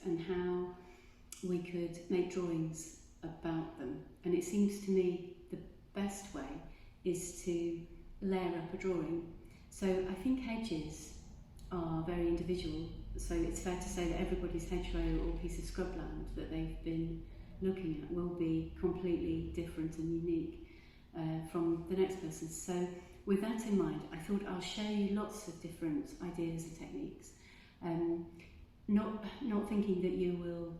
and how we could make drawings about them. And it seems to me the best way is to layer up a drawing. So I think hedges are very individual, so it's fair to say that everybody's hedgerow or piece of scrubland that they've been looking at will be completely different and unique from the next person's. So with that in mind, I thought I'll show you lots of different ideas and techniques, not thinking that you will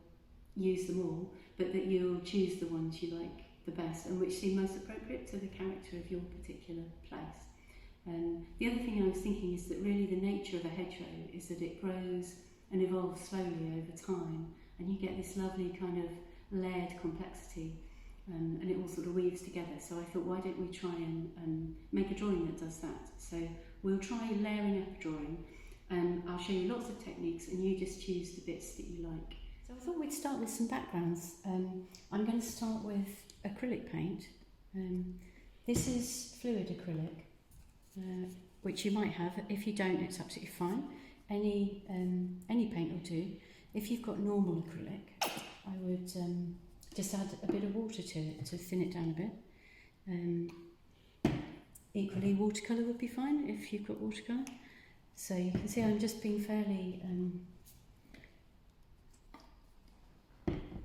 use them all, but that you'll choose the ones you like the best and which seem most appropriate to the character of your particular place. The other thing I was thinking is that really the nature of a hedgerow is that it grows and evolves slowly over time, and you get this lovely kind of layered complexity, and it all sort of weaves together. So I thought, why don't we try and make a drawing that does that? So we'll try layering up a drawing, and I'll show you lots of techniques, and you just choose the bits that you like. So I thought we'd start with some backgrounds. I'm going to start with acrylic paint. This is fluid acrylic, which you might have. If you don't, it's absolutely fine. Any paint will do. If you've got normal acrylic, I would just add a bit of water to it to thin it down a bit. Equally, watercolour would be fine if you've got watercolour. So you can see I'm just being fairly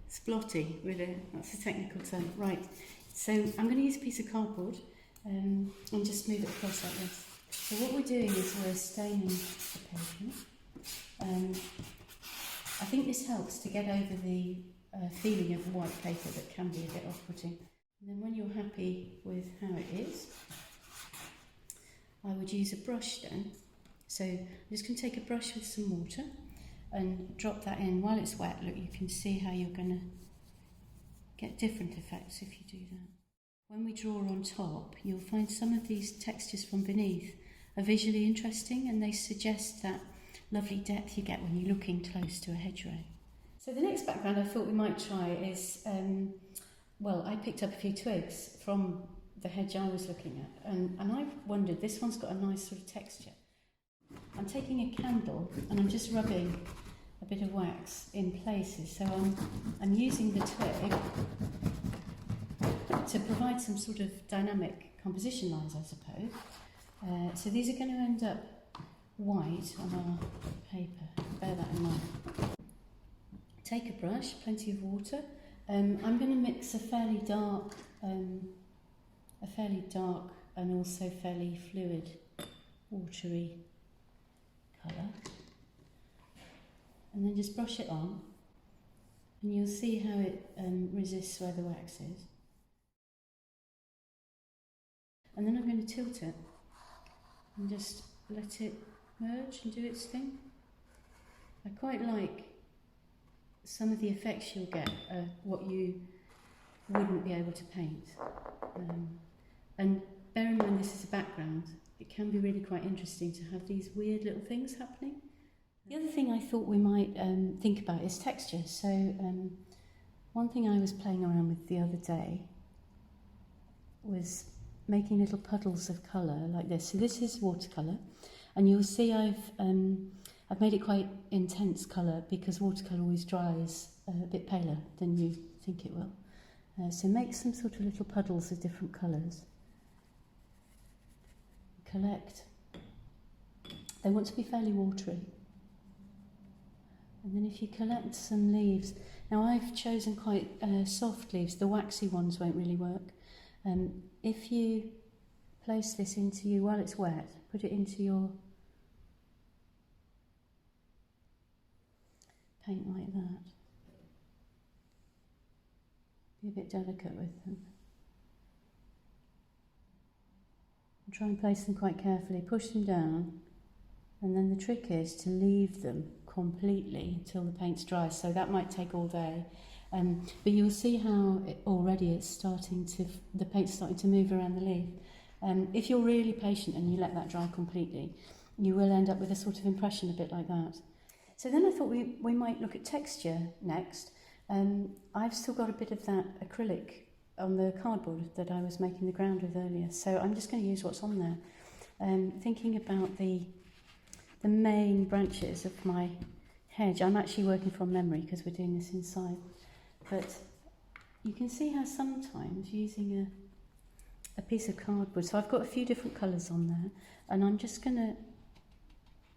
splotty with it. That's a technical term. Right, so I'm going to use a piece of cardboard and just move it across like this. So what we're doing is we're staining the pavement. I think this helps to get over the feeling of white paper that can be a bit off-putting. And then when you're happy with how it is, I would use a brush then. So I'm just going to take a brush with some water and drop that in while it's wet. Look, you can see how you're going to get different effects if you do that. When we draw on top, you'll find some of these textures from beneath are visually interesting, and they suggest that lovely depth you get when you're looking close to a hedgerow. So the next background I thought we might try is, well, I picked up a few twigs from the hedge I was looking at, and I wondered, this one's got a nice sort of texture. I'm taking a candle and I'm just rubbing a bit of wax in places, so I'm using the twig to provide some sort of dynamic composition lines, I suppose. So these are going to end up white on our paper, bear that in mind. Take a brush, plenty of water. I'm going to mix a fairly dark and also fairly fluid, watery colour, and then just brush it on, and you'll see how it resists where the wax is. And then I'm going to tilt it and just let it merge and do its thing. I quite like some of the effects you'll get, what you wouldn't be able to paint. And bear in mind this is a background, it can be really quite interesting to have these weird little things happening. The other thing I thought we might think about is texture. So one thing I was playing around with the other day was making little puddles of colour like this. So this is watercolour, and you'll see I've made it quite intense colour because watercolour always dries a bit paler than you think it will. So make some sort of little puddles of different colours. Collect. They want to be fairly watery. And then if you collect some leaves, now I've chosen quite soft leaves, the waxy ones won't really work. If you place this into you while it's wet, put it into your paint like that. Be a bit delicate with them. And try and place them quite carefully, push them down, and then the trick is to leave them completely until the paint's dry, so that might take all day. But you'll see how already the paint's starting to move around the leaf. If you're really patient and you let that dry completely, you will end up with a sort of impression a bit like that. So then I thought we might look at texture next. I've still got a bit of that acrylic on the cardboard that I was making the ground with earlier, so I'm just going to use what's on there. Thinking about the main branches of my hedge. I'm actually working from memory because we're doing this inside. But you can see how sometimes using a piece of cardboard, so I've got a few different colours on there, and I'm just going to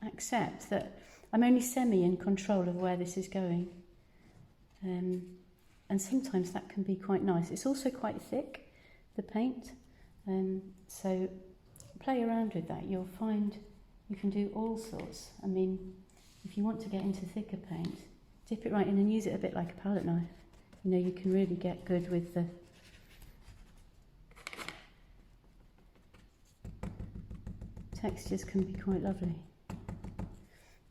accept that I'm only semi in control of where this is going. And sometimes that can be quite nice. It's also quite thick, the paint, so play around with that. You'll find you can do all sorts. I mean, if you want to get into thicker paint, dip it right in and use it a bit like a palette knife. You know, you can really get good with the textures, can be quite lovely.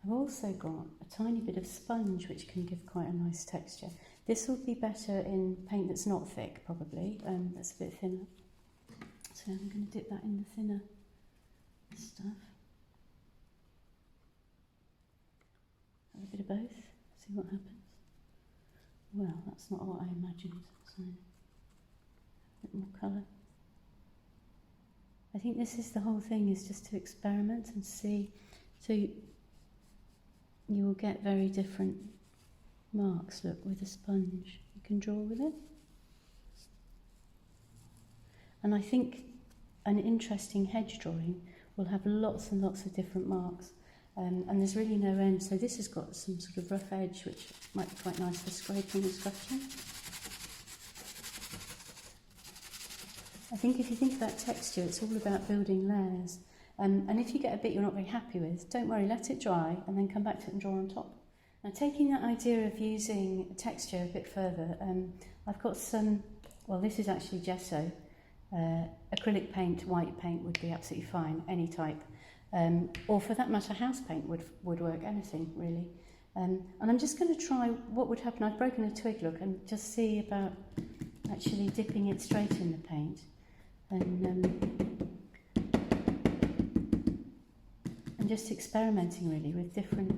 I've also got a tiny bit of sponge which can give quite a nice texture. This will be better in paint that's not thick, probably, that's a bit thinner. So I'm going to dip that in the thinner stuff. Have a bit of both, see what happens. Well, that's not what I imagined, so a bit more colour. I think this is the whole thing, is just to experiment and see. So you will get very different marks, look, with a sponge. You can draw with it. And I think an interesting hedge drawing will have lots and lots of different marks. And there's really no end. So this has got some sort of rough edge, which might be quite nice for scraping and scratching. I think if you think about texture, it's all about building layers. And if you get a bit you're not very happy with, don't worry, let it dry and then come back to it and draw on top. Now, taking that idea of using texture a bit further, I've got some, well, this is actually gesso. Acrylic paint, white paint would be absolutely fine, any type. Or for that matter, house paint would work, anything really. And I'm just going to try what would happen. I've broken a twig, look, and just see about actually dipping it straight in the paint. And just experimenting really with different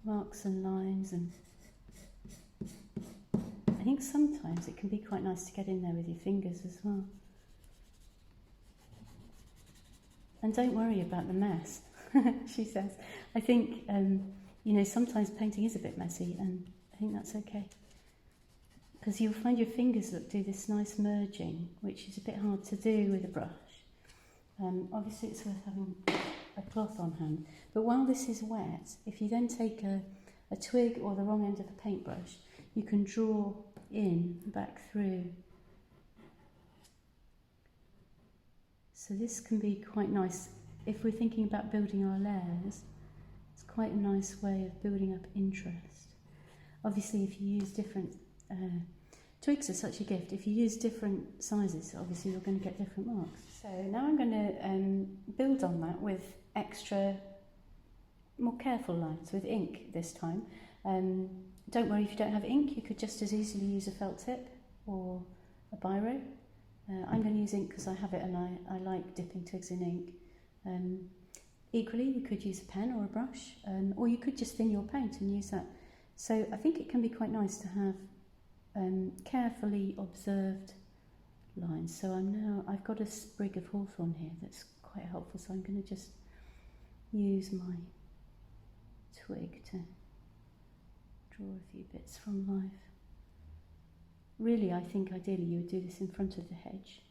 marks and lines. And I think sometimes it can be quite nice to get in there with your fingers as well. And don't worry about the mess, she says. I think, you know, sometimes painting is a bit messy, and I think that's okay. Because you'll find your fingers, look, do this nice merging, which is a bit hard to do with a brush. Obviously it's worth having a cloth on hand. But while this is wet, if you then take a twig or the wrong end of a paintbrush, you can draw in, back through. So this can be quite nice. If we're thinking about building our layers, it's quite a nice way of building up interest. Obviously, if you use different, twigs are such a gift. If you use different sizes, obviously you're going to get different marks. So now I'm going to build on that with extra, more careful lines, with ink this time. Don't worry if you don't have ink, you could just as easily use a felt tip or a biro. I'm going to use ink because I have it and I like dipping twigs in ink. Equally, you could use a pen or a brush, or you could just thin your paint and use that. So I think it can be quite nice to have carefully observed lines. So I've got a sprig of hawthorn here that's quite helpful, so I'm going to just use my twig to draw a few bits from life. Really, I think ideally you would do this in front of the hedge.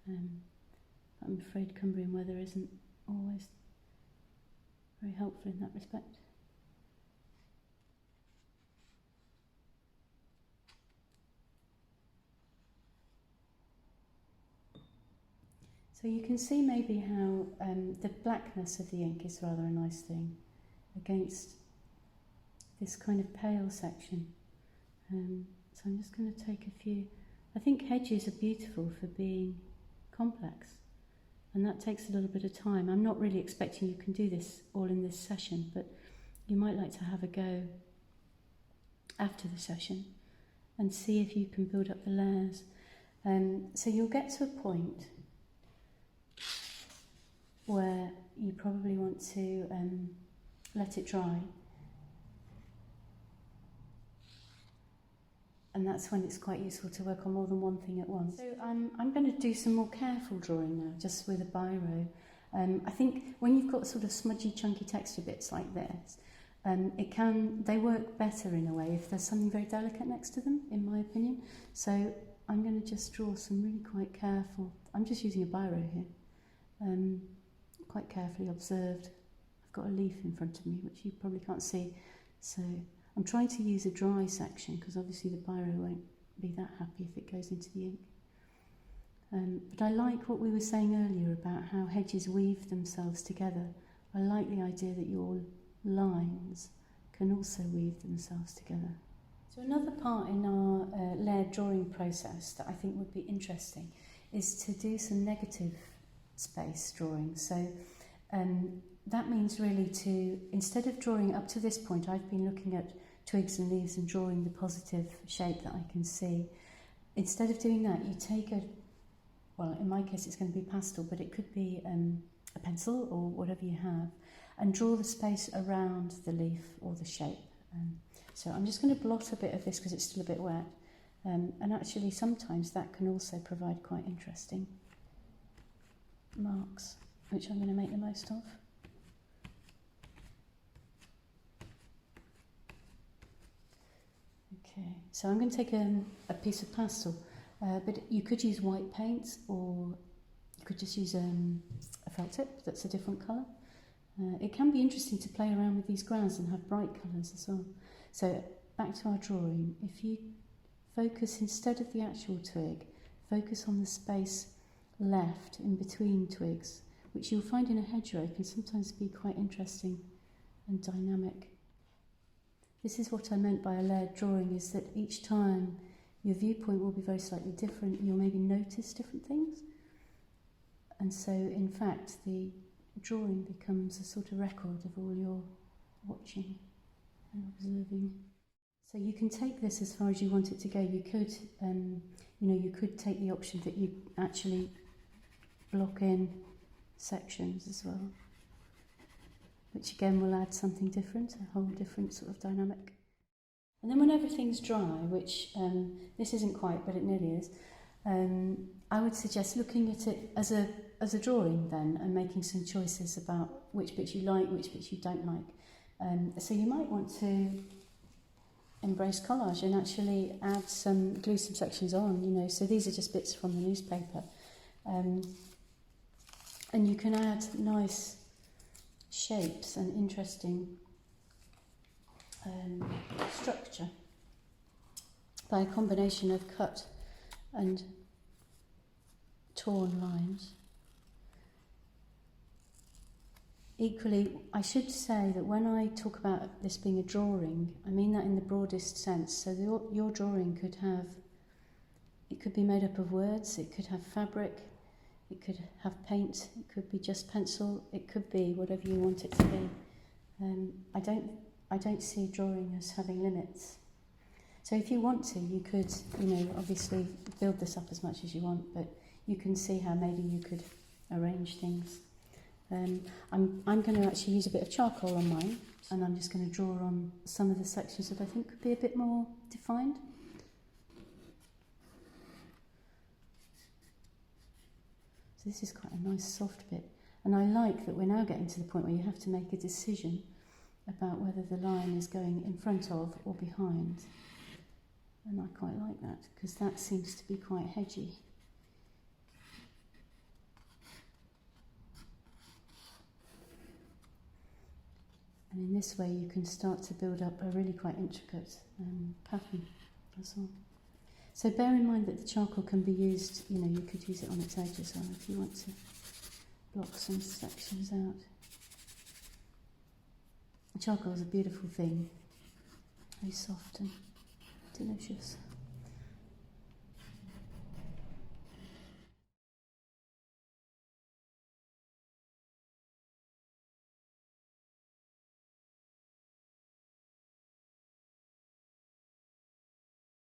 I'm afraid Cumbrian weather isn't always very helpful in that respect. So you can see maybe how the blackness of the ink is rather a nice thing against this kind of pale section. So I'm just going to take a few. I think hedges are beautiful for being complex, and that takes a little bit of time. I'm not really expecting you can do this all in this session, but you might like to have a go after the session and see if you can build up the layers. So you'll get to a point where you probably want to let it dry. And that's when it's quite useful to work on more than one thing at once. So I'm going to do some more careful drawing now, just with a biro. I think when you've got sort of smudgy, chunky texture bits like this, They work better in a way if there's something very delicate next to them, in my opinion. So I'm going to just draw some really quite careful, I'm just using a biro here, quite carefully observed. I've got a leaf in front of me, which you probably can't see. So I'm trying to use a dry section because obviously the biro won't be that happy if it goes into the ink. But I like what we were saying earlier about how hedges weave themselves together. I like the idea that your lines can also weave themselves together. So another part in our layered drawing process that I think would be interesting is to do some negative space drawing. So that means really to, instead of drawing up to this point, I've been looking at twigs and leaves and drawing the positive shape that I can see. Instead of doing that, you take well, in my case it's going to be pastel, but it could be a pencil or whatever you have, and draw the space around the leaf or the shape. So I'm just going to blot a bit of this because it's still a bit wet, and actually sometimes that can also provide quite interesting marks, which I'm going to make the most of. Okay, so I'm going to take a piece of pastel, but you could use white paints, or you could just use a felt tip that's a different colour. It can be interesting to play around with these grounds and have bright colours as well. So back to our drawing, if you focus, instead of the actual twig, focus on the space left in between twigs, which you'll find in a hedgerow can sometimes be quite interesting and dynamic. This is what I meant by a layered drawing, is that each time your viewpoint will be very slightly different. You'll maybe notice different things. And so, in fact, the drawing becomes a sort of record of all your watching and observing. So you can take this as far as you want it to go. You could, you could take the option that you actually block in sections as well, which again will add something different, a whole different sort of dynamic. And then when everything's dry, which this isn't quite, but it nearly is, I would suggest looking at it as a drawing then, and making some choices about which bits you like, which bits you don't like. So you might want to embrace collage and actually glue some sections on, so these are just bits from the newspaper. And you can add nice shapes and interesting structure by a combination of cut and torn lines. Equally, I should say that when I talk about this being a drawing, I mean that in the broadest sense. So your drawing could be made up of words, it could have fabric, it could have paint, it could be just pencil, it could be whatever you want it to be. I don't see drawing as having limits. So if you want to, you could, obviously build this up as much as you want, but you can see how maybe you could arrange things. I'm going to actually use a bit of charcoal on mine, and I'm just going to draw on some of the sections that I think could be a bit more defined. So this is quite a nice soft bit, and I like that we're now getting to the point where you have to make a decision about whether the line is going in front of or behind, and I quite like that because that seems to be quite hedgy. And in this way you can start to build up a really quite intricate pattern as well. So bear in mind that the charcoal can be used, you could use it on its edge as well if you want to block some sections out. Charcoal is a beautiful thing, very soft and delicious.